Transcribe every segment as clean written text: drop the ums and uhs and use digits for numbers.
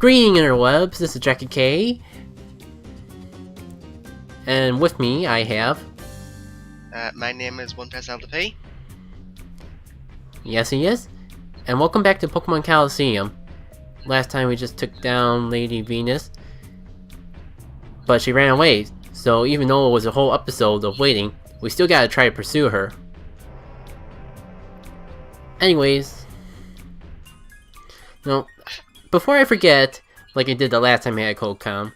Greeting interwebs, this is Jackie K. And with me I have... My name is OnePSLTP. Yes, he is. And welcome back to Pokemon Colosseum. Last time we just took down Lady Venus, but she ran away, so even though it was a whole episode of waiting, we still gotta try to pursue her. Anyways, no, before I forget, like I did the last time I had CodeCom,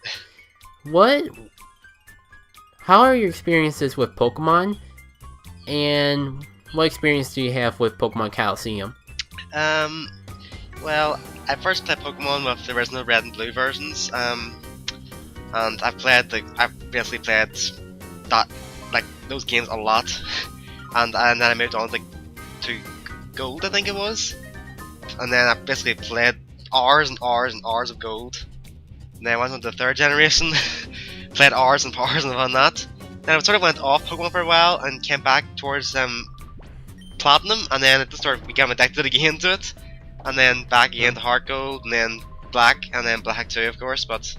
how are your experiences with Pokemon, and what experience do you have with Pokemon Colosseum? Well, I first played Pokemon with the original Red and Blue versions, and I've basically played those games a lot, and then I moved on to Gold, I think it was, and then I basically played hours and hours and hours of Gold, and then I went on to the third generation, played hours and hours on that, then I sort of went off Pokemon for a while and came back towards Platinum, and then it just became addicted again to it. And then back again to Heart Gold, and then Black, and then Black 2 of course, but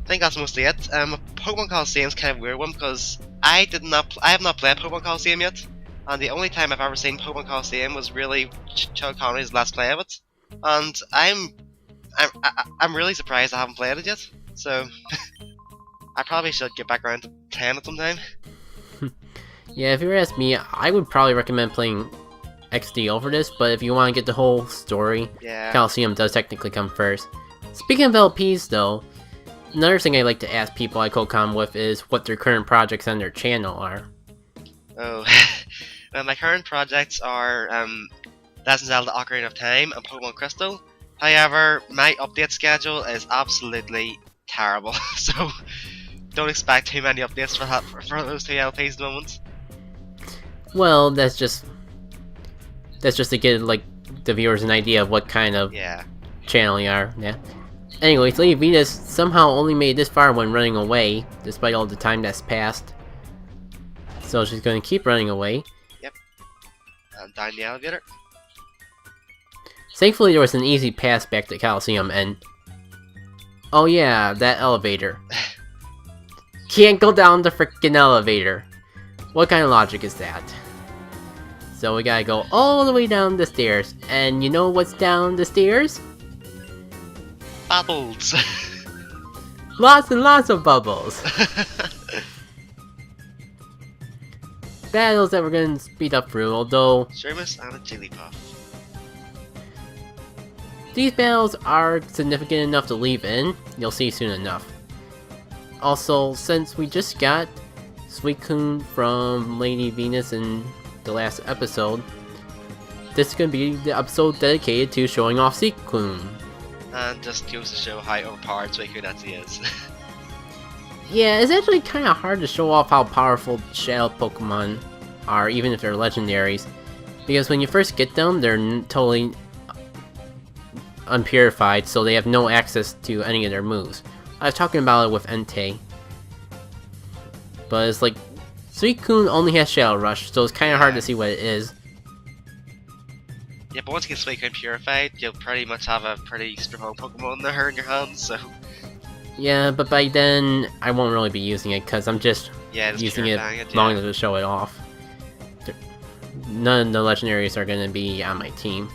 I think that's mostly it. Pokemon Colosseum's kind of a weird one because I have not played Pokemon Colosseum yet, and the only time I've ever seen Pokemon Colosseum was really Chill Connery's last play of it, and I'm really surprised I haven't played it yet, so I probably should get back around to playing it sometime. Yeah, if you were to ask me, I would probably recommend playing XD over this, but if you want to get the whole story, yeah. Colosseum does technically come first. Speaking of LPs though, another thing I like to ask people I co-com with is what their current projects on their channel are. Oh, well, my current projects are Legend of Zelda Ocarina of Time and Pokemon Crystal. However, my update schedule is absolutely terrible, so don't expect too many updates for those two LPs at the moment. Well, that's just to give the viewers an idea of what kind of channel you are. Yeah. Anyways, Lady Venus somehow only made this far when running away, despite all the time that's passed. So she's going to keep running away. Yep. Down the elevator. Thankfully, there was an easy pass back to Colosseum, and oh yeah, that elevator. Can't go down the frickin' elevator. What kind of logic is that? So we gotta go all the way down the stairs, and you know what's down the stairs? Bubbles! Lots and lots of bubbles! Battles that we're gonna speed up through, although... Shermus and a Jigglypuff. These battles are significant enough to leave in, you'll see soon enough. Also, since we just got Suicune from Lady Venus in the last episode, this is going to be the episode dedicated to showing off Suicune. And just goes to show how overpowered Suicune actually is. Yeah, it's actually kind of hard to show off how powerful Shadow Pokemon are, even if they're legendaries. Because when you first get them, they're totally unpurified, so they have no access to any of their moves. I was talking about it with Entei. But it's like, Suicune only has Shadow Rush, so it's kind of hard to see what it is. Yeah, but once you get Suicune purified, you'll pretty much have a pretty strong Pokemon there in your hands, so... Yeah, but by then, I won't really be using it, because I'm just using it long enough to show it off. None of the legendaries are going to be on my team.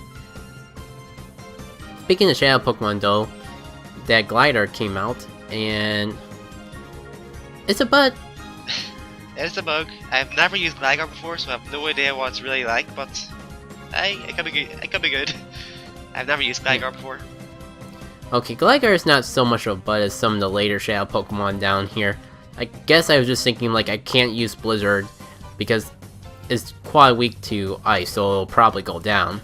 Speaking of Shadow Pokemon though, that Glider came out, and it's a bug. It's a bug. I've never used Gligar before, so I have no idea what it's really like, but hey, it could be good. I've never used Gligar before. Okay, Gligar is not so much of a bug as some of the later Shadow Pokemon down here. I guess I was just thinking I can't use Blizzard because it's quite weak to ice, so it'll probably go down.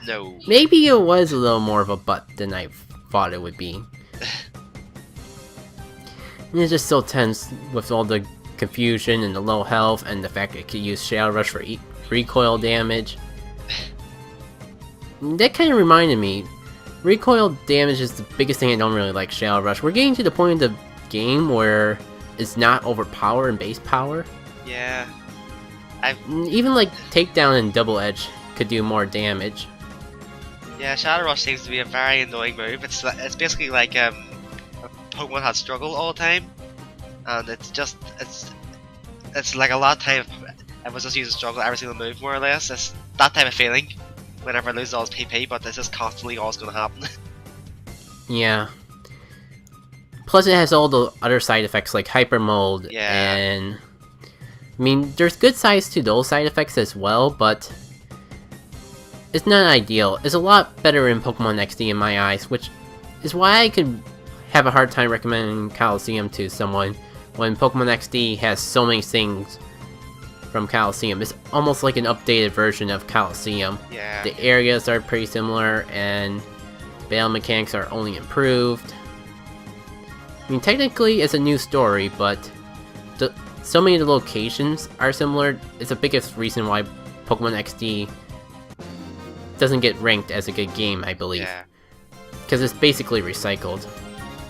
No. Maybe it was a little more of a butt than I thought it would be. And it's just so tense with all the confusion and the low health and the fact it could use Shadow Rush for recoil damage. That kind of reminded me, recoil damage is the biggest thing I don't really like Shadow Rush. We're getting to the point of the game where it's not overpowered and base power. Yeah. Even Takedown and Double Edge could do more damage. Yeah, Shadow Rush seems to be a very annoying move. It's basically like Pokemon had struggle all the time, and it's like a lot of time. I was just using struggle every single move more or less. It's that type of feeling whenever I lose all his PP, but it's just constantly always going to happen. Yeah. Plus it has all the other side effects like hyper mode, Yeah. and I mean there's good sides to those side effects as well, but it's not ideal. It's a lot better in Pokemon XD in my eyes, which is why I could have a hard time recommending Colosseum to someone when Pokemon XD has so many things from Colosseum. It's almost like an updated version of Colosseum. Yeah. The areas are pretty similar, and battle mechanics are only improved. I mean, technically it's a new story, but so many of the locations are similar. It's the biggest reason why Pokemon XD doesn't get ranked as a good game, I believe. Yeah. Because it's basically recycled.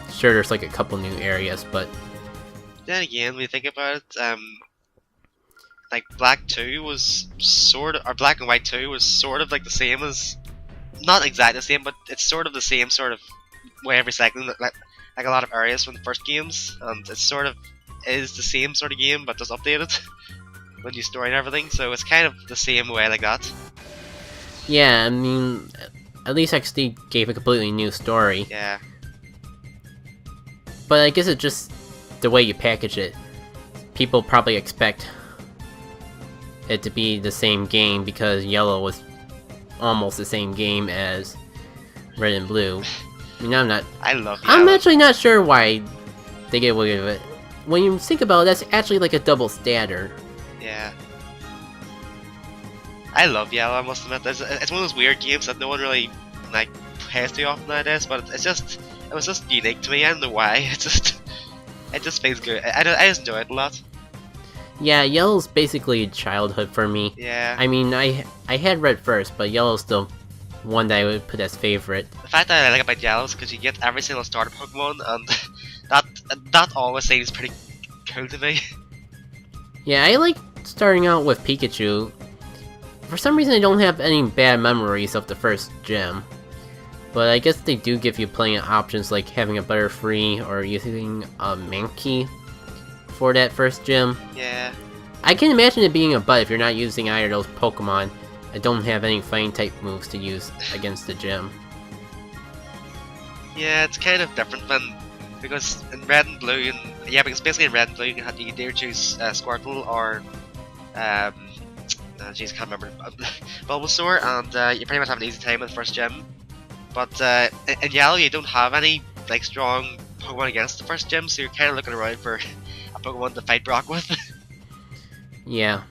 Sure, there's like a couple new areas, but Then again, when you think about it, like Black 2 was sort of, or Black and White 2 was sort of like the same as, not exactly the same, but it's sort of the same sort of way of recycling, like a lot of areas from the first games, and it sort of is the same sort of game, but just updated with new story and everything, so it's kind of the same way like that. yeah, I mean, at least XD gave a completely new story. Yeah. But I guess it's just the way you package it. People probably expect it to be the same game because Yellow was almost the same game as Red and Blue. I mean, I love Yellow. I'm actually not sure why they get away with it. When you think about it, that's actually like a double standard. Yeah. I love Yellow, I must admit. It's one of those weird games that no one really like plays too often nowadays, but it was just unique to me. I don't know why. It just feels good. I just enjoy it a lot. Yeah, Yellow's basically childhood for me. Yeah. I mean, I had Red first, but Yellow's still one that I would put as favorite. The fact that I like about Yellow is because you get every single starter Pokemon, and that always seems pretty cool to me. Yeah, I like starting out with Pikachu. For some reason, I don't have any bad memories of the first gym. But I guess they do give you plenty of options like having a Butterfree or using a Mankey for that first gym. Yeah. I can imagine it being a butt if you're not using either of those Pokemon that don't have any fighting type moves to use against the gym. Yeah, it's kind of different than, because in Red and Blue, because basically in Red and Blue you can either choose Squirtle or jeez, can't remember, Bulbasaur, and you pretty much have an easy time in the first gym. But in Yellow you don't have any like strong Pokemon against the first gym, so you're kind of looking around for a Pokemon to fight Brock with. Yeah.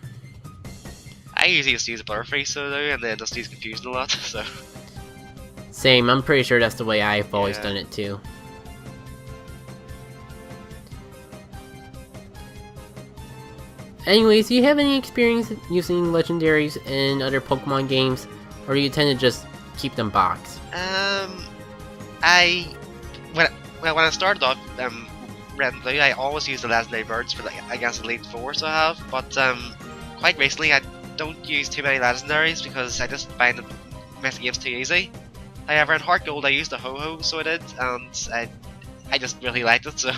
I usually just use a Butterfree and then just use Confusion a lot, so. Same, I'm pretty sure that's the way I've always done it too. Anyways, do you have any experience using legendaries in other Pokemon games? Or do you tend to just keep them boxed? When I started off Red and Blue, I always used the legendary birds for against Elite Four, so I have. But quite recently, I don't use too many legendaries because I just find them make the games too easy. However, in Heart Gold, I used a Ho-Oh, so I did, and I just really liked it, so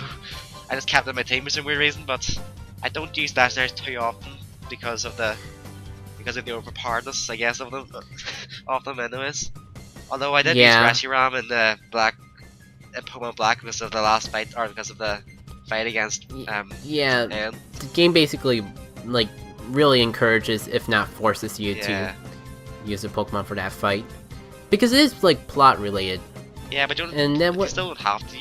I just kept it in my team for some weird reason. But I don't use legendaries too often because of the overpoweredness, I guess, of them anyways. Although I did use Reshiram in the Pokemon Black because of the last fight, or because of the fight against yeah, Anne. The game basically like really encourages, if not forces you to use a Pokemon for that fight, because it is like plot related. Yeah, but you still don't have to.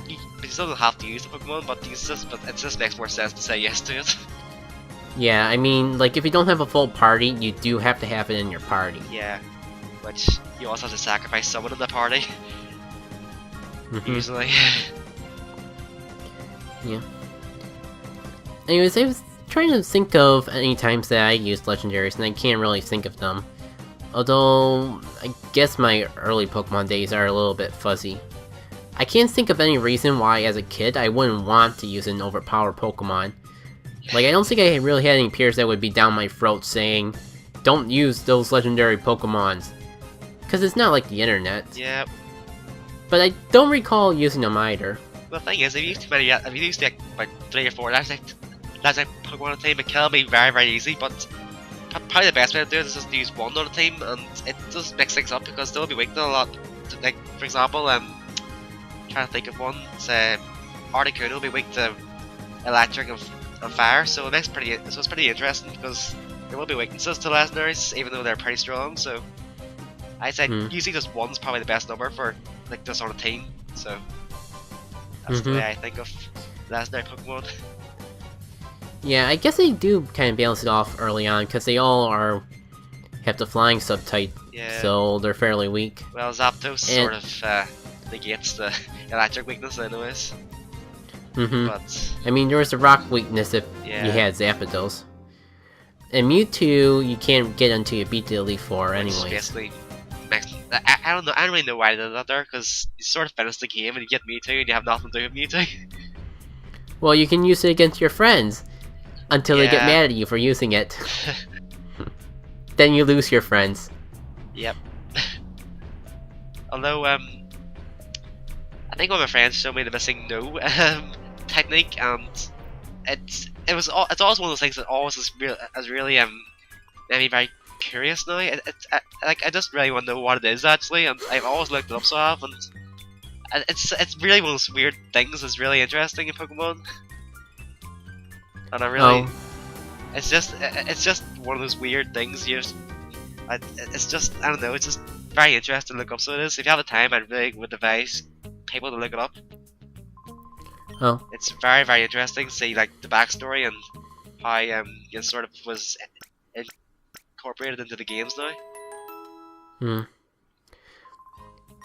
You still don't have to use the Pokemon, but it just makes more sense to say yes to it. Yeah, I mean, like if you don't have a full party, you do have to have it in your party. Yeah, which you also have to sacrifice someone in the party. Usually. Yeah. Anyways, I was trying to think of any times that I used legendaries, and I can't really think of them. Although, I guess my early Pokemon days are a little bit fuzzy. I can't think of any reason why, as a kid, I wouldn't want to use an overpowered Pokemon. Like, I don't think I really had any peers that would be down my throat saying, don't use those legendary Pokemons. Because it's not like the internet. Yeah. But I don't recall using them either. Well, the thing is, if you used to like 3 or 4, that's like Pokemon on a team, it can be very, very easy, but probably the best way to do it is just to use one on a team, and it just mix things up because they'll be weak to a lot. Like, for example, trying to think of one, say, Articuno will be weak to electric and fire, so it's pretty interesting because there will be weaknesses to legendaries, even though they're pretty strong, so I'd say usually just one's probably the best number for, like, just on a team, so that's the way I think of legendary Pokemon. Yeah, I guess they do kind of balance it off early on, because they all have the flying subtype, so they're fairly weak. Well, Zapdos sort of negates the electric weakness anyways. But I mean, there was the rock weakness if you had Zapdos. And Mewtwo, you can't get until you beat the Elite Four anyways. Basically, I don't know, I don't really know why they did that there, because you sort of finish the game and you get Mewtwo and you have nothing to do with Mewtwo. Well, you can use it against your friends until they get mad at you for using it. Then you lose your friends. Yep. Although, I think one of my friends showed me the missing no technique, and it's always one of those things that always is really made me very curious now. I just really want to know what it is actually, and I've always looked it up, so I have, and it's really one of those weird things that's really interesting in Pokemon. And I really, it's just one of those weird things. It's just, I don't know, it's just very interesting to look up. So it is. If you have the time, I really would advise people to look it up. Oh, it's very, very interesting to see like the backstory and how it sort of was incorporated into the games now.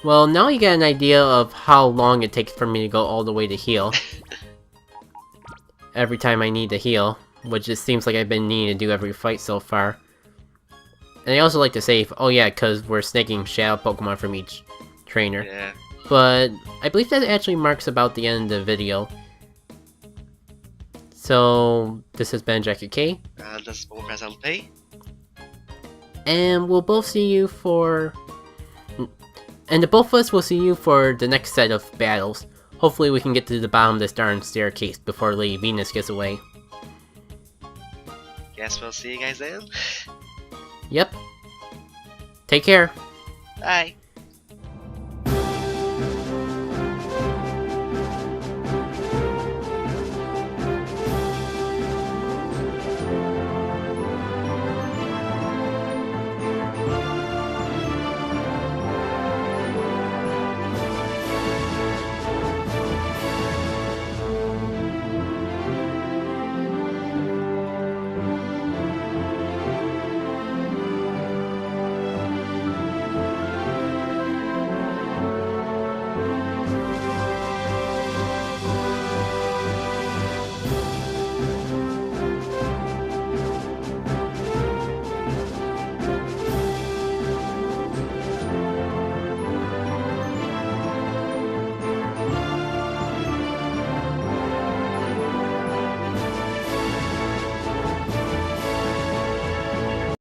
Well, now you get an idea of how long it takes for me to go all the way to heal. Every time I need to heal, which it seems like I've been needing to do every fight so far. And I also like to save, because we're snaking Shadow Pokemon from each trainer. Yeah. But I believe that actually marks about the end of the video. So, this has been Jackie K. And this is Press LP. And we'll both see you for... And the both of us will see you for the next set of battles. Hopefully we can get to the bottom of this darn staircase before Lady Venus gets away. Guess we'll see you guys then. Yep. Take care. Bye.